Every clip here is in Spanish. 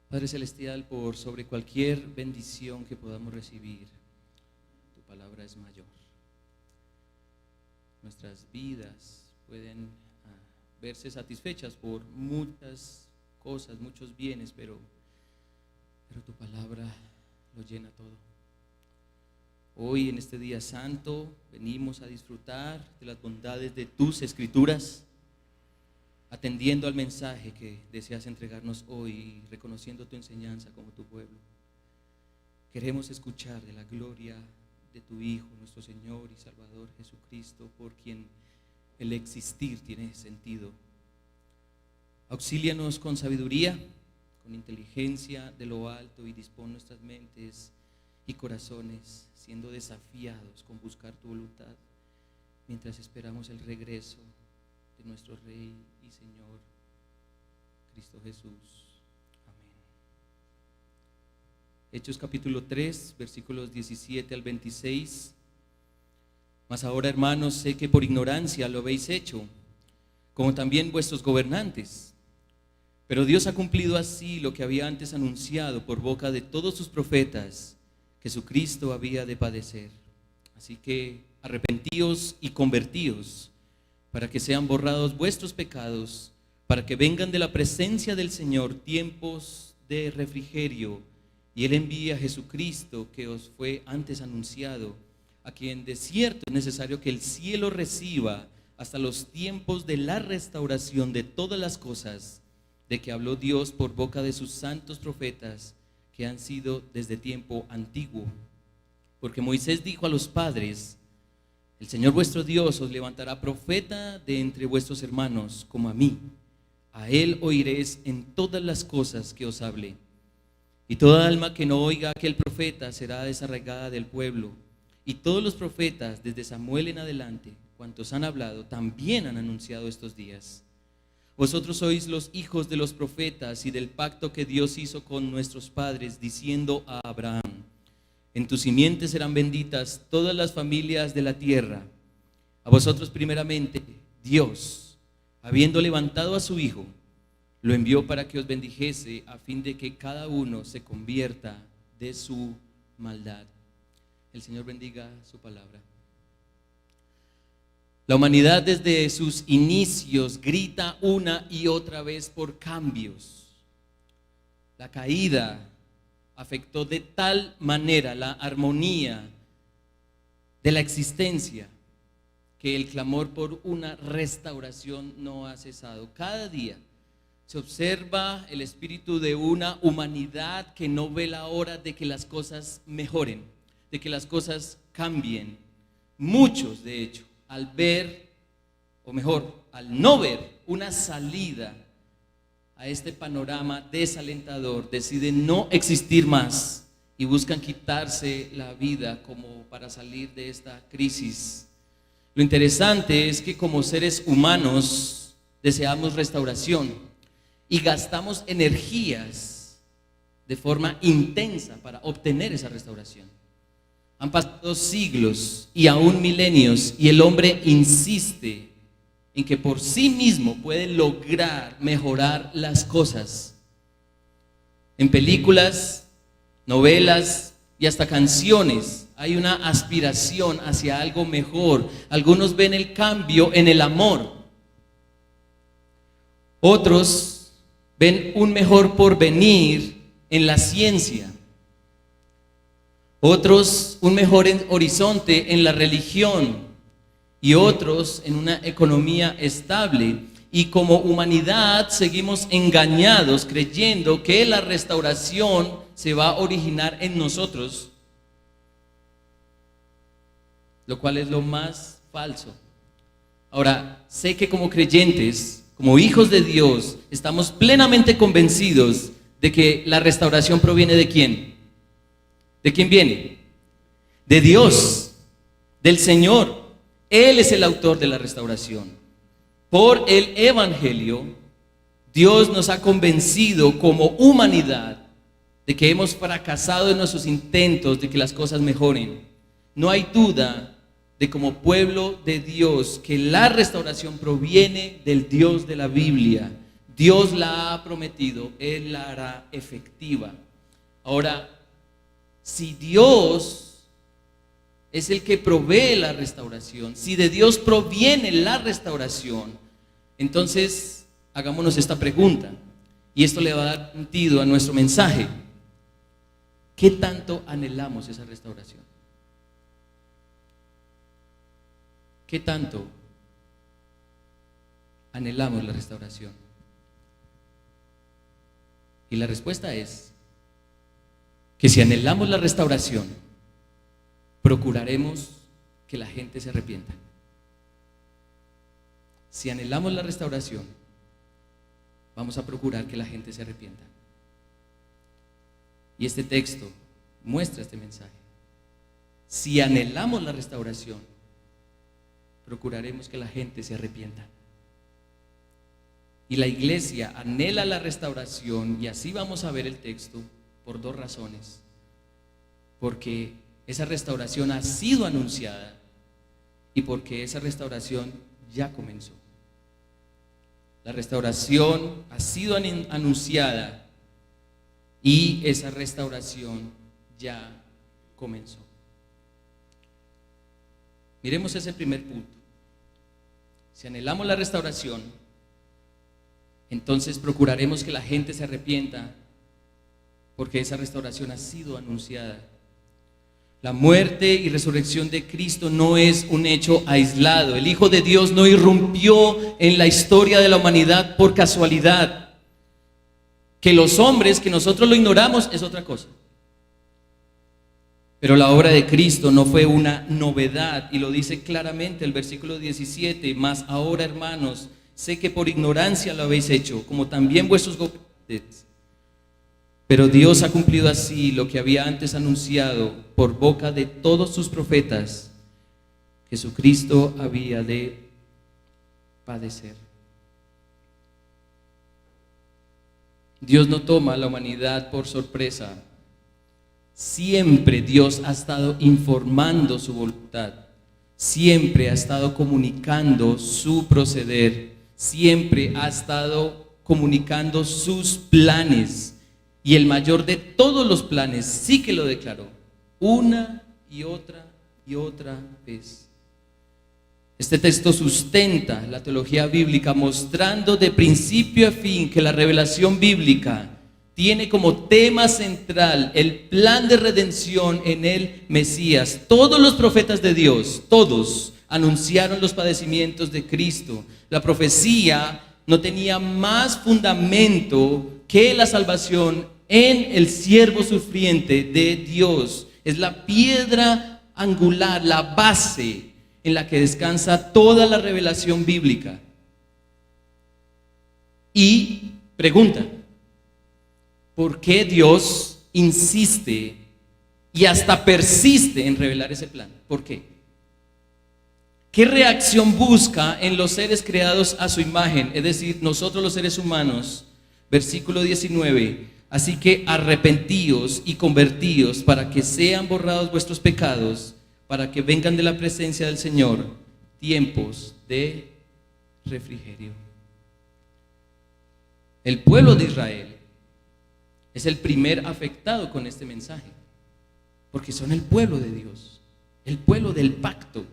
Padre Celestial, por sobre cualquier bendición que podamos recibir, tu palabra es mayor. Nuestras vidas pueden verse satisfechas por muchas cosas, muchos bienes, pero tu palabra lo llena todo. Hoy, en este día santo, venimos a disfrutar de las bondades de tus escrituras, atendiendo al mensaje que deseas entregarnos hoy y reconociendo tu enseñanza como tu pueblo. Queremos escuchar de la gloria de tu Hijo, nuestro Señor y Salvador Jesucristo, por quien el existir tiene sentido. Auxílianos con sabiduría, con inteligencia de lo alto, y dispón nuestras mentes y corazones siendo desafiados con buscar tu voluntad, mientras esperamos el regreso de nuestro Rey y Señor, Cristo Jesús. Amén. Hechos capítulo 3, versículos 17 al 26. Mas ahora, hermanos, sé que por ignorancia lo habéis hecho, como también vuestros gobernantes. Pero Dios ha cumplido así lo que había antes anunciado por boca de todos sus profetas, que su Cristo había de padecer. Así que arrepentíos y convertíos, para que sean borrados vuestros pecados, para que vengan de la presencia del Señor tiempos de refrigerio, y Él envía a Jesucristo, que os fue antes anunciado, a quien de cierto es necesario que el cielo reciba hasta los tiempos de la restauración de todas las cosas, de que habló Dios por boca de sus santos profetas, que han sido desde tiempo antiguo. Porque Moisés dijo a los padres: el Señor vuestro Dios os levantará profeta de entre vuestros hermanos, como a mí. A él oiréis en todas las cosas que os hable. Y toda alma que no oiga a aquel profeta será desarraigada del pueblo. Y todos los profetas, desde Samuel en adelante, cuantos han hablado, también han anunciado estos días. Vosotros sois los hijos de los profetas y del pacto que Dios hizo con nuestros padres, diciendo a Abraham: en tu simiente serán benditas todas las familias de la tierra. A vosotros primeramente Dios, habiendo levantado a su Hijo, lo envió para que os bendijese, a fin de que cada uno se convierta de su maldad. El Señor bendiga su palabra. La humanidad desde sus inicios grita una y otra vez por cambios. La caída afectó de tal manera la armonía de la existencia que el clamor por una restauración no ha cesado. Cada día se observa el espíritu de una humanidad que no ve la hora de que las cosas mejoren, de que las cosas cambien. Muchos, de hecho, al ver, o mejor, al no ver una salida a este panorama desalentador, deciden no existir más y buscan quitarse la vida como para salir de esta crisis. Lo interesante es que como seres humanos deseamos restauración y gastamos energías de forma intensa para obtener esa restauración. Han pasado siglos y aún milenios, y el hombre insiste en que por sí mismo puede lograr mejorar las cosas. En películas, novelas y hasta canciones hay una aspiración hacia algo mejor. Algunos ven el cambio en el amor. Otros ven un mejor porvenir en la ciencia. Otros un mejor horizonte en la religión, y otros en una economía estable. Y como humanidad seguimos engañados creyendo que la restauración se va a originar en nosotros, lo cual es lo más falso. Ahora, sé que como creyentes, como hijos de Dios, estamos plenamente convencidos de que la restauración proviene ¿de quién? ¿De quién viene? De Dios, del Señor. Él es el autor de la restauración. Por el Evangelio, Dios nos ha convencido como humanidad de que hemos fracasado en nuestros intentos de que las cosas mejoren. No hay duda de como pueblo de Dios que la restauración proviene del Dios de la Biblia. Dios la ha prometido, Él la hará efectiva. Ahora, si Dios es el que provee la restauración, si de Dios proviene la restauración, entonces hagámonos esta pregunta, y esto le va a dar sentido a nuestro mensaje. ¿Qué tanto anhelamos esa restauración? ¿Qué tanto anhelamos la restauración? Y la respuesta es que si anhelamos la restauración, procuraremos que la gente se arrepienta. Si anhelamos la restauración, vamos a procurar que la gente se arrepienta. Y este texto muestra este mensaje. Si anhelamos la restauración, procuraremos que la gente se arrepienta. Y la iglesia anhela la restauración, y así vamos a ver el texto, por dos razones. Porque esa restauración ha sido anunciada y porque esa restauración ya comenzó. La restauración ha sido anunciada y esa restauración ya comenzó. Miremos ese primer punto. Si anhelamos la restauración, entonces procuraremos que la gente se arrepienta, porque esa restauración ha sido anunciada. La muerte y resurrección de Cristo no es un hecho aislado. El Hijo de Dios no irrumpió en la historia de la humanidad por casualidad. Que los hombres, que nosotros lo ignoramos, es otra cosa. Pero la obra de Cristo no fue una novedad, y lo dice claramente el versículo 17: mas ahora, hermanos, sé que por ignorancia lo habéis hecho, como también vuestros gobernantes. Pero Dios ha cumplido así lo que había antes anunciado por boca de todos sus profetas: Jesucristo había de padecer. Dios no toma a la humanidad por sorpresa. Siempre Dios ha estado informando su voluntad. Siempre ha estado comunicando su proceder. Siempre ha estado comunicando sus planes. Y el mayor de todos los planes sí que lo declaró una y otra vez. Este texto sustenta la teología bíblica, mostrando de principio a fin que la revelación bíblica tiene como tema central el plan de redención en el Mesías. Todos los profetas de Dios, todos, anunciaron los padecimientos de Cristo. La profecía no tenía más fundamento que la salvación en el siervo sufriente de Dios. Es la piedra angular, la base en la que descansa toda la revelación bíblica. Y pregunta: ¿por qué Dios insiste y hasta persiste en revelar ese plan? ¿Por qué? ¿Qué reacción busca en los seres creados a su imagen? Es decir, nosotros los seres humanos. Versículo 19: así que arrepentíos y convertíos para que sean borrados vuestros pecados, para que vengan de la presencia del Señor tiempos de refrigerio. El pueblo de Israel es el primer afectado con este mensaje, porque son el pueblo de Dios, el pueblo del pacto.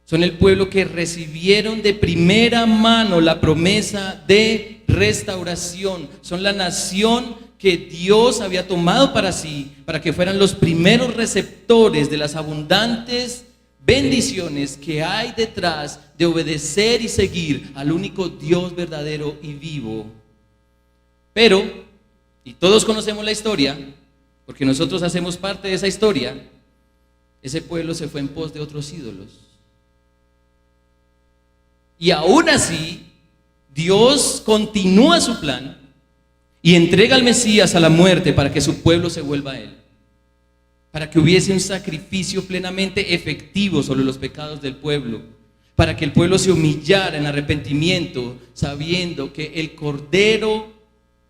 Son el pueblo que recibieron de primera mano la promesa de restauración. Son la nación que Dios había tomado para sí, para que fueran los primeros receptores de las abundantes bendiciones que hay detrás de obedecer y seguir al único Dios verdadero y vivo. Pero, y todos conocemos la historia, porque nosotros hacemos parte de esa historia, ese pueblo se fue en pos de otros ídolos. Y aún así, Dios continúa su plan y entrega al Mesías a la muerte para que su pueblo se vuelva a Él, para que hubiese un sacrificio plenamente efectivo sobre los pecados del pueblo, para que el pueblo se humillara en arrepentimiento, sabiendo que el Cordero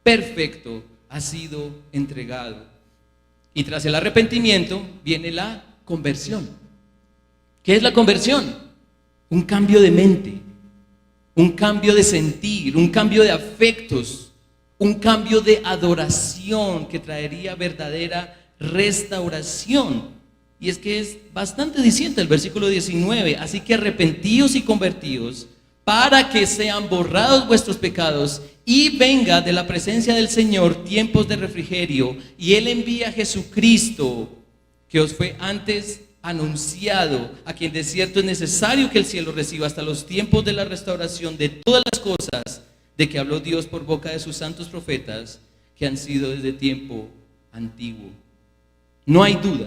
perfecto ha sido entregado. Y tras el arrepentimiento viene la conversión. ¿Qué es la conversión? Un cambio de mente, un cambio de sentir, un cambio de afectos, un cambio de adoración que traería verdadera restauración. Y es que es bastante diciente el versículo 19, así que arrepentíos y convertíos para que sean borrados vuestros pecados y venga de la presencia del Señor tiempos de refrigerio, y Él envía a Jesucristo, que os fue antes anunciado, a quien de cierto es necesario que el cielo reciba hasta los tiempos de la restauración de todas las cosas de que habló Dios por boca de sus santos profetas, que han sido desde tiempo antiguo. No hay duda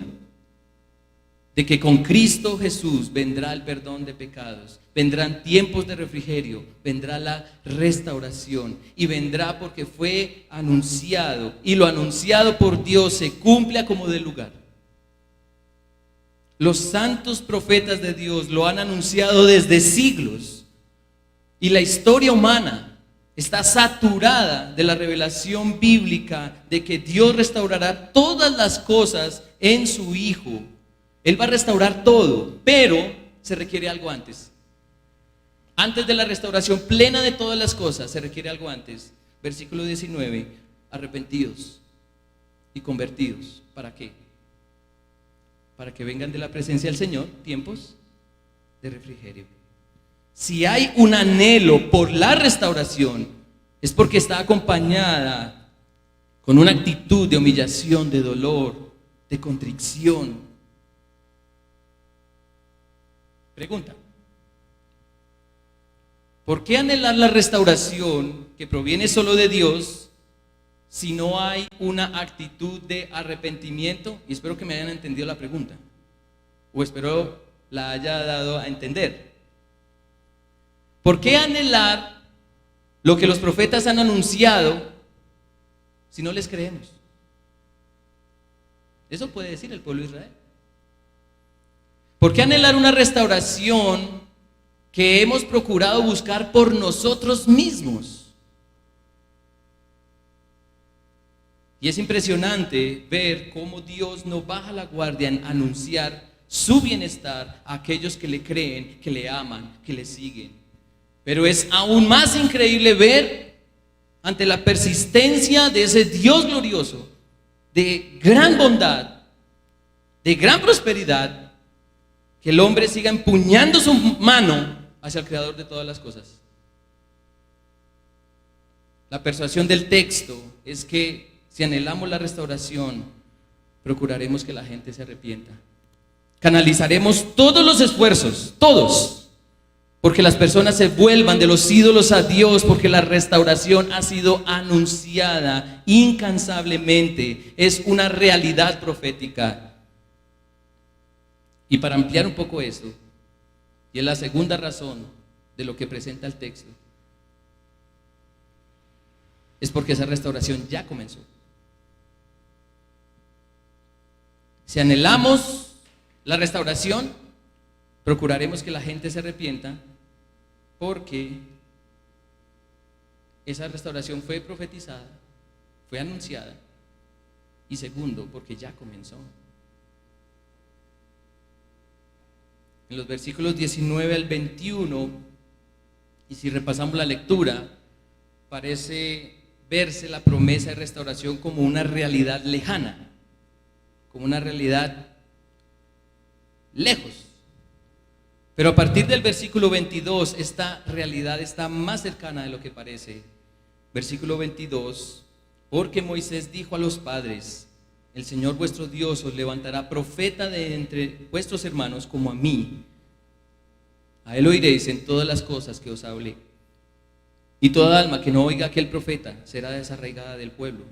de que con Cristo Jesús vendrá el perdón de pecados, vendrán tiempos de refrigerio, vendrá la restauración, y vendrá porque fue anunciado, y lo anunciado por Dios se cumple a como de lugar. Los santos profetas de Dios lo han anunciado desde siglos, y la historia humana está saturada de la revelación bíblica de que Dios restaurará todas las cosas en su Hijo. Él va a restaurar todo, pero se requiere algo antes. Antes de la restauración plena de todas las cosas, se requiere algo antes. Versículo 19, arrepentidos y convertidos. ¿Para qué? Para que vengan de la presencia del Señor tiempos de refrigerio. Si hay un anhelo por la restauración, es porque está acompañada con una actitud de humillación, de dolor, de contrición. Pregunta: ¿por qué anhelar la restauración que proviene solo de Dios si no hay una actitud de arrepentimiento? Y espero que me hayan entendido la pregunta, o espero la haya dado a entender. ¿Por qué anhelar lo que los profetas han anunciado si no les creemos? Eso puede decir el pueblo de Israel. ¿Por qué anhelar una restauración que hemos procurado buscar por nosotros mismos? Y es impresionante ver cómo Dios no baja la guardia en anunciar su bienestar a aquellos que le creen, que le aman, que le siguen. Pero es aún más increíble ver, ante la persistencia de ese Dios glorioso, de gran bondad, de gran prosperidad, que el hombre siga empuñando su mano hacia el Creador de todas las cosas. La persuasión del texto es que si anhelamos la restauración, procuraremos que la gente se arrepienta. Canalizaremos todos los esfuerzos, todos, porque las personas se vuelvan de los ídolos a Dios, porque la restauración ha sido anunciada incansablemente. Es una realidad profética. Y para ampliar un poco esto, y es la segunda razón de lo que presenta el texto, es porque esa restauración ya comenzó. Si anhelamos la restauración, procuraremos que la gente se arrepienta, porque esa restauración fue profetizada, fue anunciada, y segundo, porque ya comenzó. En los versículos 19 al 21, y si repasamos la lectura, parece verse la promesa de restauración como una realidad lejana, como una realidad lejos. Pero a partir del versículo 22, esta realidad está más cercana de lo que parece. Versículo 22, porque Moisés dijo a los padres: el Señor vuestro Dios os levantará profeta de entre vuestros hermanos como a mí. A él oiréis en todas las cosas que os hablé. Y toda alma que no oiga a aquel profeta será desarraigada del pueblo.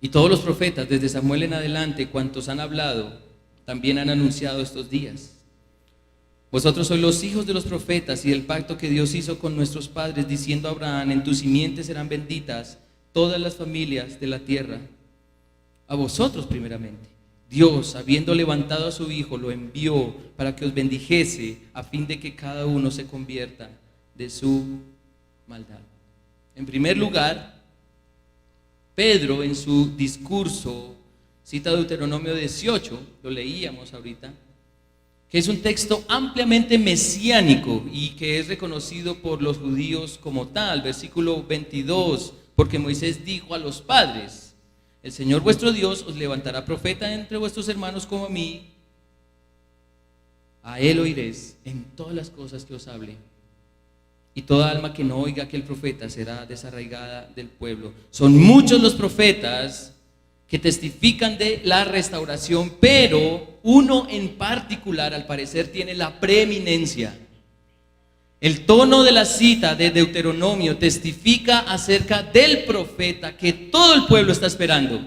Y todos los profetas, desde Samuel en adelante, cuantos han hablado, también han anunciado estos días. Vosotros sois los hijos de los profetas y del pacto que Dios hizo con nuestros padres, diciendo a Abraham: en tu simiente serán benditas todas las familias de la tierra. A vosotros primeramente Dios, habiendo levantado a su Hijo, lo envió para que os bendijese, a fin de que cada uno se convierta de su maldad. En primer lugar, Pedro, en su discurso, cita Deuteronomio 18, lo leíamos ahorita, que es un texto ampliamente mesiánico y que es reconocido por los judíos como tal. Versículo 22, porque Moisés dijo a los padres: el Señor vuestro Dios os levantará profeta entre vuestros hermanos como a mí. A él oiréis en todas las cosas que os hable, y toda alma que no oiga a aquel profeta será desarraigada del pueblo. Son muchos los profetas que testifican de la restauración, pero uno en particular al parecer tiene la preeminencia. El tono de la cita de Deuteronomio testifica acerca del profeta que todo el pueblo está esperando.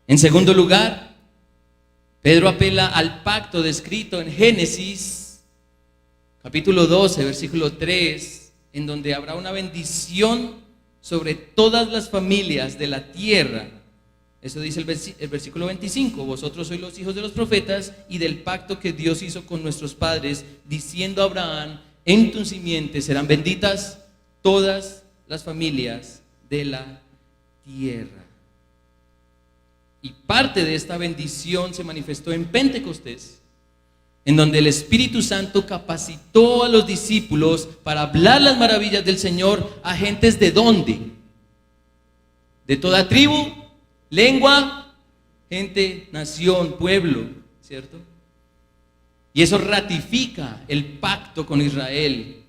En segundo lugar, Pedro apela al pacto descrito en Génesis capítulo 12, versículo 3, en donde habrá una bendición sobre todas las familias de la tierra. Eso dice el versículo 25: vosotros sois los hijos de los profetas y del pacto que Dios hizo con nuestros padres, diciendo a Abraham: en tu simiente serán benditas todas las familias de la tierra. Y parte de esta bendición se manifestó en Pentecostés, en donde el Espíritu Santo capacitó a los discípulos para hablar las maravillas del Señor a gentes ¿de dónde? De toda tribu, lengua, gente, nación, pueblo, ¿cierto? Y eso ratifica el pacto con Israel,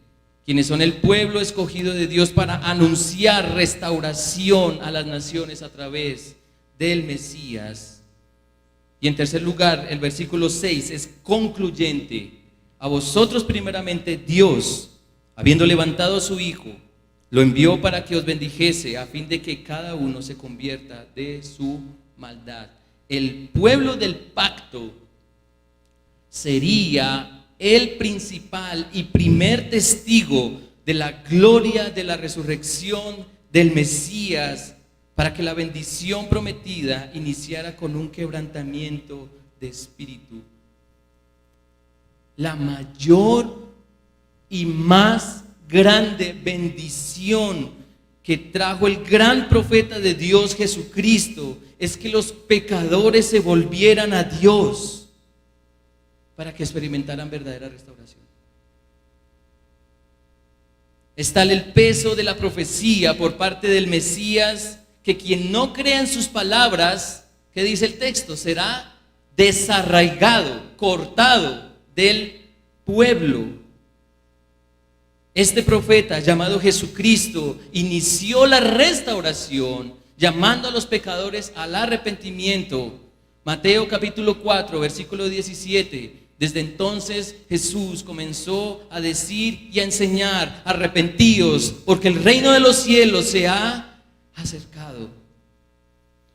quienes son el pueblo escogido de Dios para anunciar restauración a las naciones a través del Mesías. Y en tercer lugar, el versículo 6 es concluyente: a vosotros primeramente Dios, habiendo levantado a su Hijo, lo envió para que os bendijese, a fin de que cada uno se convierta de su maldad. El pueblo del pacto sería el principal y primer testigo de la gloria de la resurrección del Mesías, para que la bendición prometida iniciara con un quebrantamiento de espíritu. La mayor y más grande bendición que trajo el gran profeta de Dios Jesucristo es que los pecadores se volvieran a Dios para que experimentaran verdadera restauración. Es tal el peso de la profecía por parte del Mesías que quien no crea en sus palabras, ¿qué dice el texto? Será desarraigado, cortado del pueblo. Este profeta llamado Jesucristo inició la restauración llamando a los pecadores al arrepentimiento. Mateo capítulo 4, versículo 17. Desde entonces Jesús comenzó a decir y a enseñar: arrepentíos, porque el reino de los cielos se ha acercado.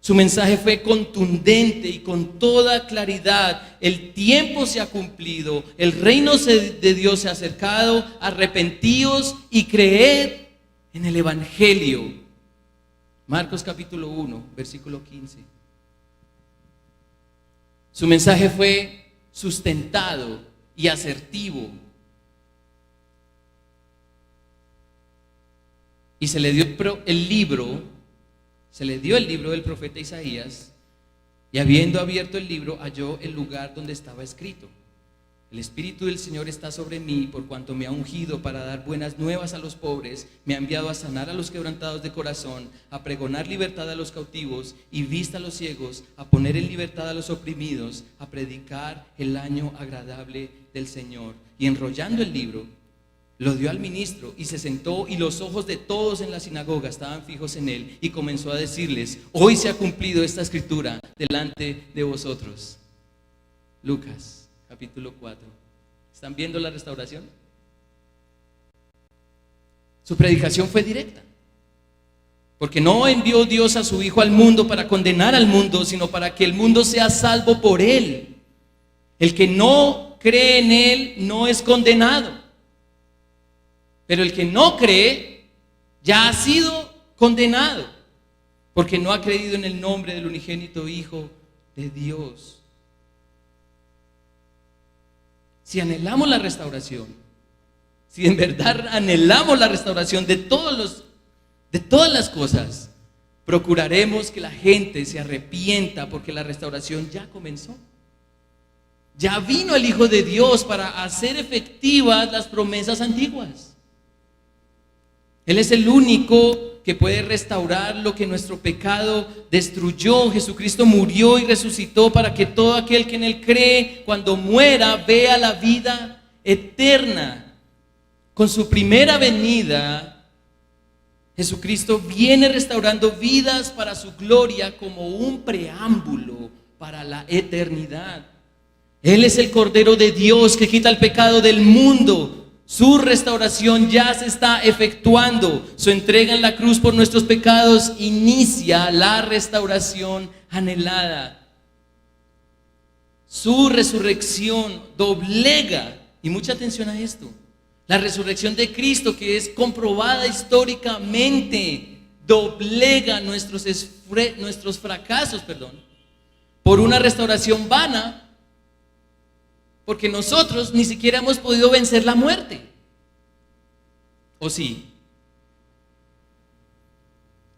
Su mensaje fue contundente y con toda claridad: el tiempo se ha cumplido, el reino de Dios se ha acercado, arrepentíos y creed en el Evangelio. Marcos capítulo 1, versículo 15. Su mensaje fue sustentado y asertivo, y se le dio el libro del profeta Isaías, y habiendo abierto el libro halló el lugar donde estaba escrito: el Espíritu del Señor está sobre mí, por cuanto me ha ungido para dar buenas nuevas a los pobres, me ha enviado a sanar a los quebrantados de corazón, a pregonar libertad a los cautivos y vista a los ciegos, a poner en libertad a los oprimidos, a predicar el año agradable del Señor. Y enrollando el libro, lo dio al ministro y se sentó, y los ojos de todos en la sinagoga estaban fijos en él, y comenzó a decirles: hoy se ha cumplido esta escritura delante de vosotros. Lucas capítulo 4. ¿Están viendo la restauración? Su predicación fue directa, porque no envió Dios a su Hijo al mundo para condenar al mundo, sino para que el mundo sea salvo por él. El que no cree en él no es condenado, pero el que no cree ya ha sido condenado, porque no ha creído en el nombre del unigénito Hijo de Dios. Si anhelamos la restauración, si en verdad anhelamos la restauración de todas las cosas, procuraremos que la gente se arrepienta, porque la restauración ya comenzó. Ya vino el Hijo de Dios para hacer efectivas las promesas antiguas. Él es el único que puede restaurar lo que nuestro pecado destruyó. Jesucristo murió y resucitó para que todo aquel que en Él cree, cuando muera, vea la vida eterna. Con su primera venida, Jesucristo viene restaurando vidas para su gloria como un preámbulo para la eternidad. Él es el Cordero de Dios que quita el pecado del mundo. Su restauración ya se está efectuando. Su entrega en la cruz por nuestros pecados inicia la restauración anhelada. Su resurrección doblega, y mucha atención a esto, la resurrección de Cristo, que es comprobada históricamente, doblega nuestros fracasos, por una restauración vana. Porque nosotros ni siquiera hemos podido vencer la muerte. ¿O sí?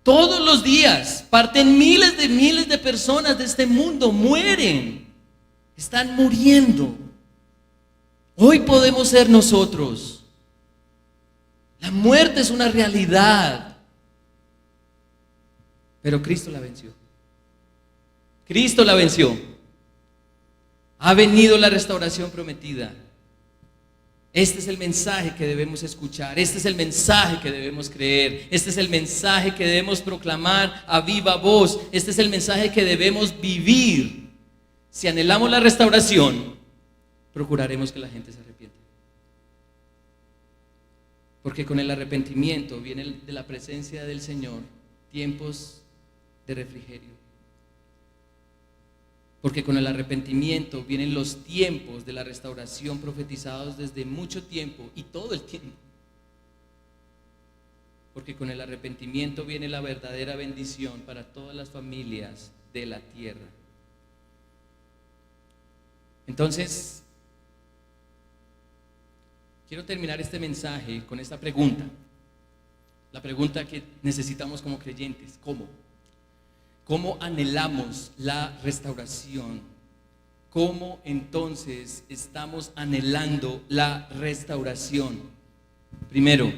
Todos los días parten miles de personas de este mundo, mueren, están muriendo. Hoy podemos ser nosotros. La muerte es una realidad, pero Cristo la venció. Cristo la venció. Ha venido la restauración prometida. Este es el mensaje que debemos escuchar. Este es el mensaje que debemos creer. Este es el mensaje que debemos proclamar a viva voz. Este es el mensaje que debemos vivir. Si anhelamos la restauración, procuraremos que la gente se arrepienta. Porque con el arrepentimiento viene de la presencia del Señor tiempos de refrigerio. Porque con el arrepentimiento vienen los tiempos de la restauración profetizados desde mucho tiempo y todo el tiempo. Porque con el arrepentimiento viene la verdadera bendición para todas las familias de la tierra. Entonces, quiero terminar este mensaje con esta pregunta. La pregunta que necesitamos como creyentes: ¿cómo? ¿Cómo anhelamos la restauración? ¿Cómo entonces estamos anhelando la restauración? Primero,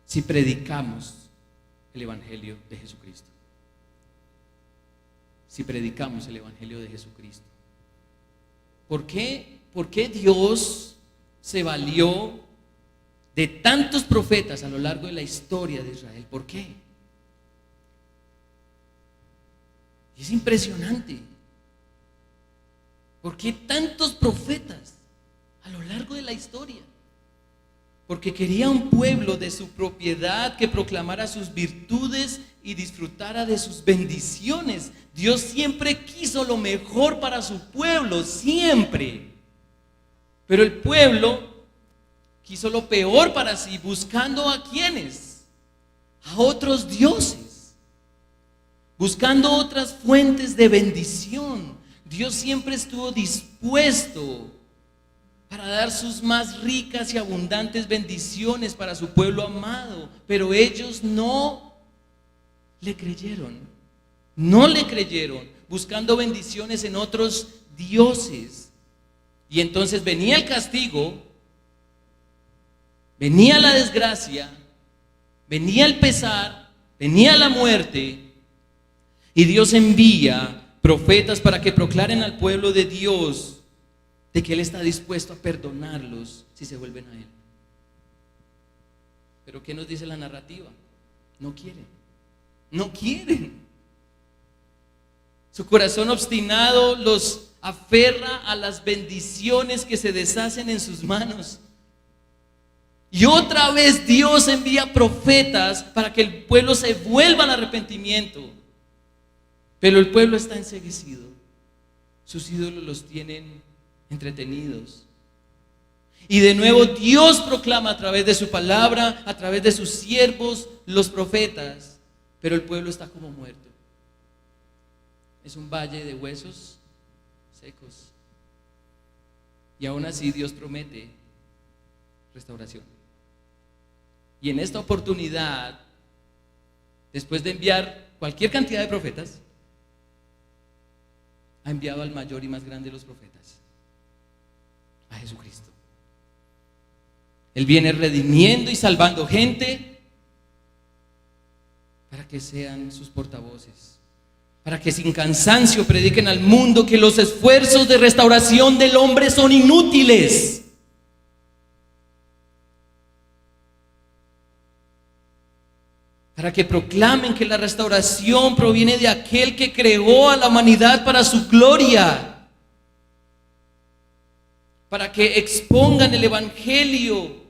si predicamos el Evangelio de Jesucristo. Si predicamos el Evangelio de Jesucristo. ¿Por qué Dios se valió de tantos profetas a lo largo de la historia de Israel? ¿Por qué? Es impresionante. ¿Por qué tantos profetas a lo largo de la historia? Porque quería un pueblo de su propiedad que proclamara sus virtudes y disfrutara de sus bendiciones. Dios siempre quiso lo mejor para su pueblo, siempre. Pero el pueblo quiso lo peor para sí, buscando ¿a quiénes? A otros dioses. Buscando otras fuentes de bendición. Dios siempre estuvo dispuesto para dar sus más ricas y abundantes bendiciones para su pueblo amado, pero ellos no le creyeron. No le creyeron, buscando bendiciones en otros dioses. Y entonces venía el castigo, venía la desgracia, venía el pesar, venía la muerte. Y Dios envía profetas para que proclaren al pueblo de Dios de que Él está dispuesto a perdonarlos si se vuelven a Él. Pero ¿qué nos dice la narrativa? No quieren. No quieren. Su corazón obstinado los aferra a las bendiciones que se deshacen en sus manos. Y otra vez Dios envía profetas para que el pueblo se vuelva al arrepentimiento. Pero el pueblo está enceguecido. Sus ídolos los tienen entretenidos. Y de nuevo Dios proclama a través de su palabra, a través de sus siervos, los profetas. Pero el pueblo está como muerto. Es un valle de huesos secos. Y aún así Dios promete restauración. Y en esta oportunidad, después de enviar cualquier cantidad de profetas, ha enviado al mayor y más grande de los profetas, Jesucristo. Él viene redimiendo y salvando gente para que sean sus portavoces, para que sin cansancio prediquen al mundo que los esfuerzos de restauración del hombre son inútiles. Para que proclamen que la restauración proviene de aquel que creó a la humanidad para su gloria. Para que expongan el evangelio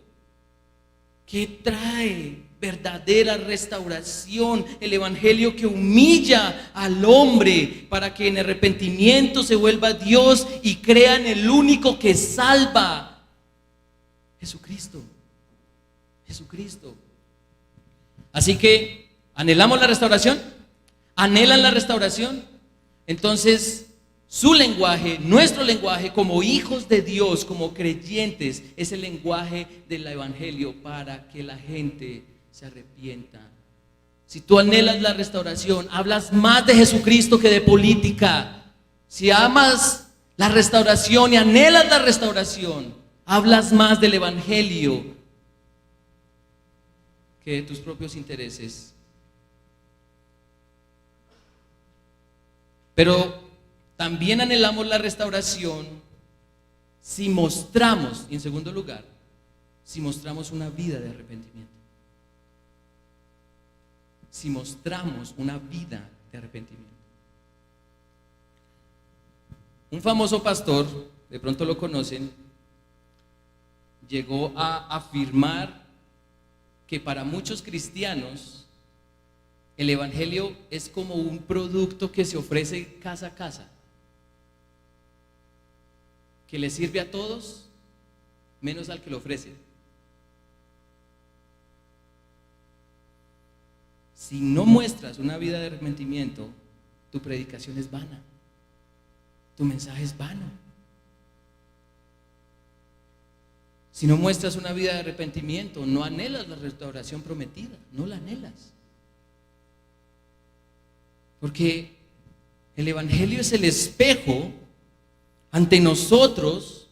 que trae verdadera restauración, el evangelio que humilla al hombre para que en arrepentimiento se vuelva a Dios y crea en el único que salva, Jesucristo. Jesucristo. Así que, ¿anhelamos la restauración? ¿Anhelan la restauración? Entonces, su lenguaje, nuestro lenguaje como hijos de Dios, como creyentes, es el lenguaje del evangelio para que la gente se arrepienta. Si tú anhelas la restauración, hablas más de Jesucristo que de política. Si amas la restauración y anhelas la restauración, hablas más del evangelio que de tus propios intereses. Pero también anhelamos la restauración si mostramos, y en segundo lugar, si mostramos una vida de arrepentimiento. Si mostramos una vida de arrepentimiento. Un famoso pastor, de pronto lo conocen, llegó a afirmar que para muchos cristianos el evangelio es como un producto que se ofrece casa a casa, que le sirve a todos menos al que lo ofrece. Si no muestras una vida de arrepentimiento, tu predicación es vana, tu mensaje es vano. Si no muestras una vida de arrepentimiento, no anhelas la restauración prometida, no la anhelas. Porque el evangelio es el espejo ante nosotros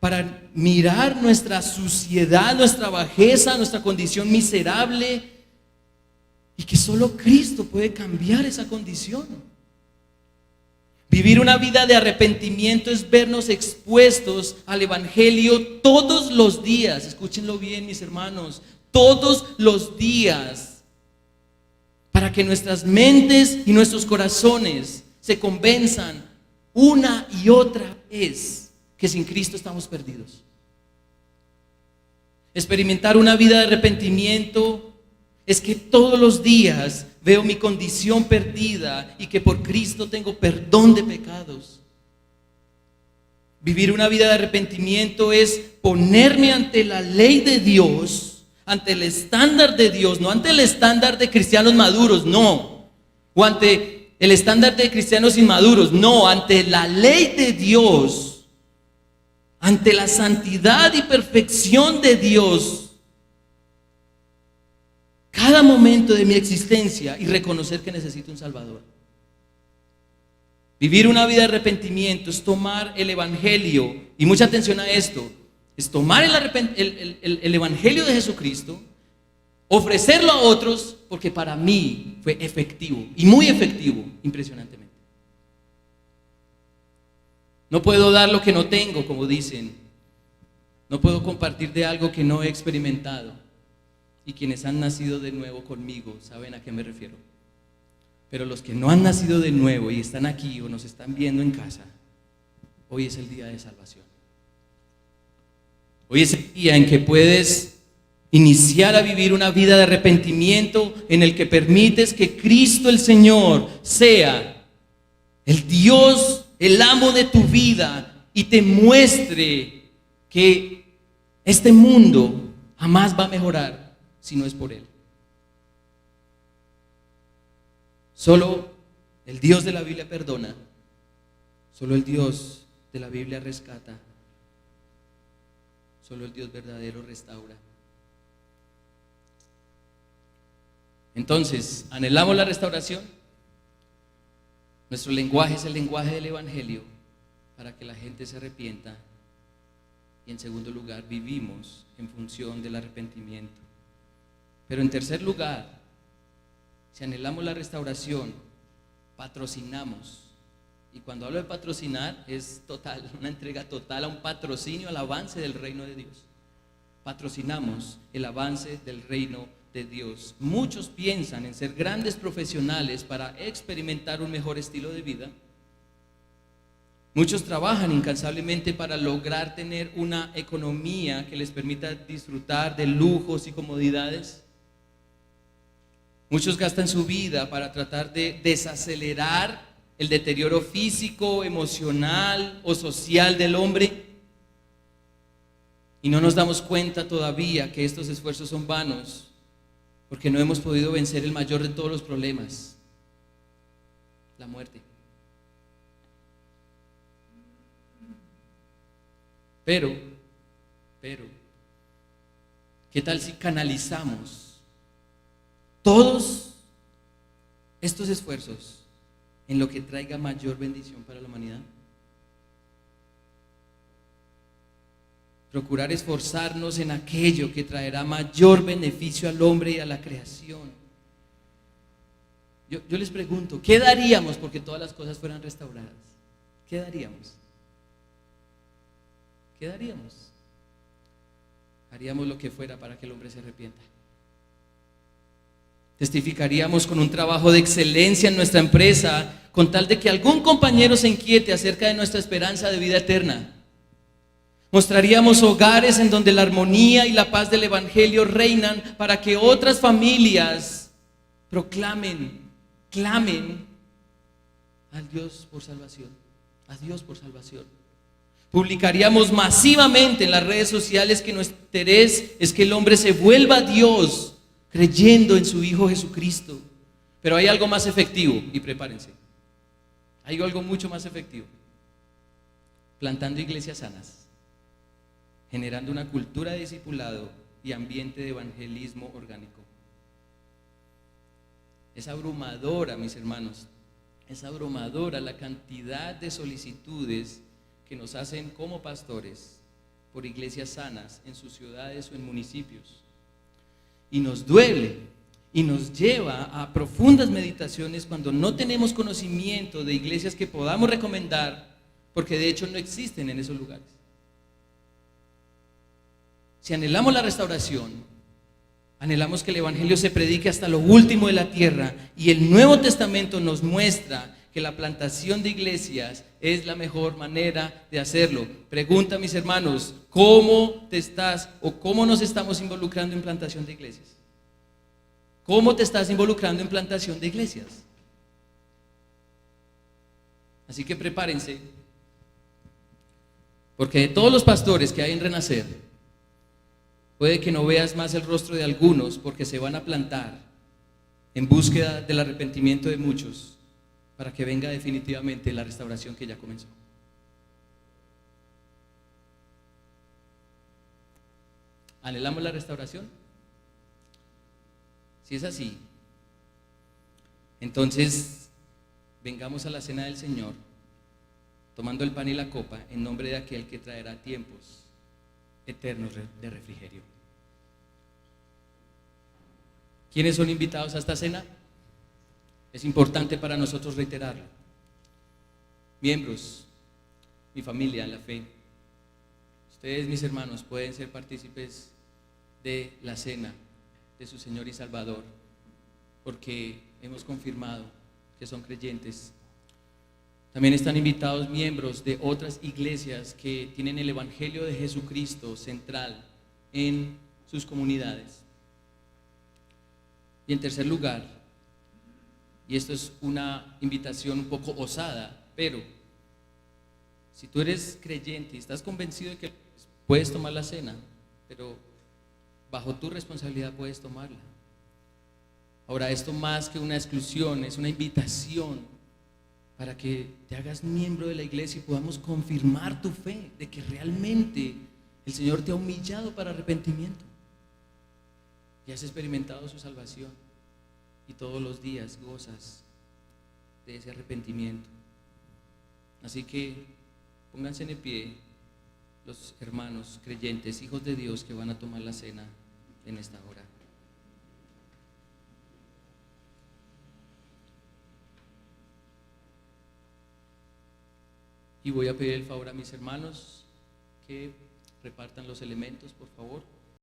para mirar nuestra suciedad, nuestra bajeza, nuestra condición miserable, y que solo Cristo puede cambiar esa condición. Vivir una vida de arrepentimiento es vernos expuestos al evangelio todos los días. Escúchenlo bien, mis hermanos, todos los días, para que nuestras mentes y nuestros corazones se convenzan una y otra vez que sin Cristo estamos perdidos. Experimentar una vida de arrepentimiento es que todos los días veo mi condición perdida y que por Cristo tengo perdón de pecados. Vivir una vida de arrepentimiento es ponerme ante la ley de Dios, ante el estándar de Dios, no ante el estándar de cristianos maduros, no, o ante el estándar de cristianos inmaduros, no, ante la ley de Dios, ante la santidad y perfección de Dios, cada momento de mi existencia, y reconocer que necesito un Salvador. Vivir una vida de arrepentimiento es tomar el evangelio, y mucha atención a esto, es tomar el evangelio de Jesucristo, ofrecerlo a otros, porque para mí fue efectivo, y muy efectivo, impresionantemente. No puedo dar lo que no tengo, como dicen. No puedo compartir de algo que no he experimentado. Y quienes han nacido de nuevo conmigo saben a qué me refiero. Pero los que no han nacido de nuevo y están aquí o nos están viendo en casa, hoy es el día de salvación. Hoy es el día en que puedes iniciar a vivir una vida de arrepentimiento, en el que permites que Cristo el Señor sea el Dios, el amo de tu vida, y te muestre que este mundo jamás va a mejorar si no es por Él. Solo el Dios de la Biblia perdona, solo el Dios de la Biblia rescata, solo el Dios verdadero restaura. Entonces, ¿anhelamos la restauración? Nuestro lenguaje es el lenguaje del evangelio para que la gente se arrepienta Y en segundo lugar, vivimos en función del arrepentimiento. Pero en tercer lugar, si anhelamos la restauración, patrocinamos. Y cuando hablo de patrocinar, es total, una entrega total a un patrocinio al avance del reino de Dios. Patrocinamos el avance del reino de Dios. Muchos piensan en ser grandes profesionales para experimentar un mejor estilo de vida. Muchos trabajan incansablemente para lograr tener una economía que les permita disfrutar de lujos y comodidades. Muchos gastan su vida para tratar de desacelerar el deterioro físico, emocional o social del hombre. Y no nos damos cuenta todavía que estos esfuerzos son vanos, porque no hemos podido vencer el mayor de todos los problemas, la muerte. Pero, ¿qué tal si canalizamos todos estos esfuerzos en lo que traiga mayor bendición para la humanidad? Procurar esforzarnos en aquello que traerá mayor beneficio al hombre y a la creación. Yo les pregunto, ¿qué daríamos porque todas las cosas fueran restauradas? ¿Qué daríamos? ¿Qué daríamos? Haríamos lo que fuera para que el hombre se arrepienta. Testificaríamos con un trabajo de excelencia en nuestra empresa con tal de que algún compañero se inquiete acerca de nuestra esperanza de vida eterna. Mostraríamos hogares en donde la armonía y la paz del evangelio reinan para que otras familias proclamen, clamen a Dios por salvación, a Dios por salvación. Publicaríamos masivamente en las redes sociales que nuestro interés es que el hombre se vuelva a Dios creyendo en su Hijo Jesucristo. Pero hay algo más efectivo, y prepárense. Hay algo mucho más efectivo. Plantando iglesias sanas, generando una cultura de discipulado y ambiente de evangelismo orgánico. Es abrumadora, mis hermanos, es abrumadora la cantidad de solicitudes que nos hacen como pastores por iglesias sanas en sus ciudades o en municipios. Y nos duele y nos lleva a profundas meditaciones cuando no tenemos conocimiento de iglesias que podamos recomendar, porque de hecho no existen en esos lugares. Si anhelamos la restauración, anhelamos que el evangelio se predique hasta lo último de la tierra, y el Nuevo Testamento nos muestra que la plantación de iglesias es la mejor manera de hacerlo. Pregunta, mis hermanos, ¿cómo te estás o cómo nos estamos involucrando en plantación de iglesias? ¿Cómo te estás involucrando en plantación de iglesias? Así que prepárense, porque de todos los pastores que hay en Renacer, puede que no veas más el rostro de algunos, porque se van a plantar en búsqueda del arrepentimiento de muchos, para que venga definitivamente la restauración que ya comenzó. ¿Anhelamos la restauración? Si es así, entonces vengamos a la cena del Señor, tomando el pan y la copa, en nombre de aquel que traerá tiempos eternos de refrigerio. ¿Quiénes son invitados a esta cena? Es importante para nosotros reiterarlo. Miembros, mi familia en la fe, ustedes, mis hermanos, pueden ser partícipes de la cena de su Señor y Salvador, porque hemos confirmado que son creyentes. También están invitados miembros de otras iglesias que tienen el evangelio de Jesucristo central en sus comunidades. Y en tercer lugar, y esto es una invitación un poco osada, pero si tú eres creyente y estás convencido de que puedes tomar la cena, pero bajo tu responsabilidad puedes tomarla. Ahora, esto más que una exclusión, es una invitación para que te hagas miembro de la iglesia y podamos confirmar tu fe de que realmente el Señor te ha humillado para arrepentimiento y has experimentado su salvación. Y todos los días gozas de ese arrepentimiento. Así que pónganse en pie los hermanos creyentes, hijos de Dios, que van a tomar la cena en esta hora. Y voy a pedir el favor a mis hermanos que repartan los elementos, por favor.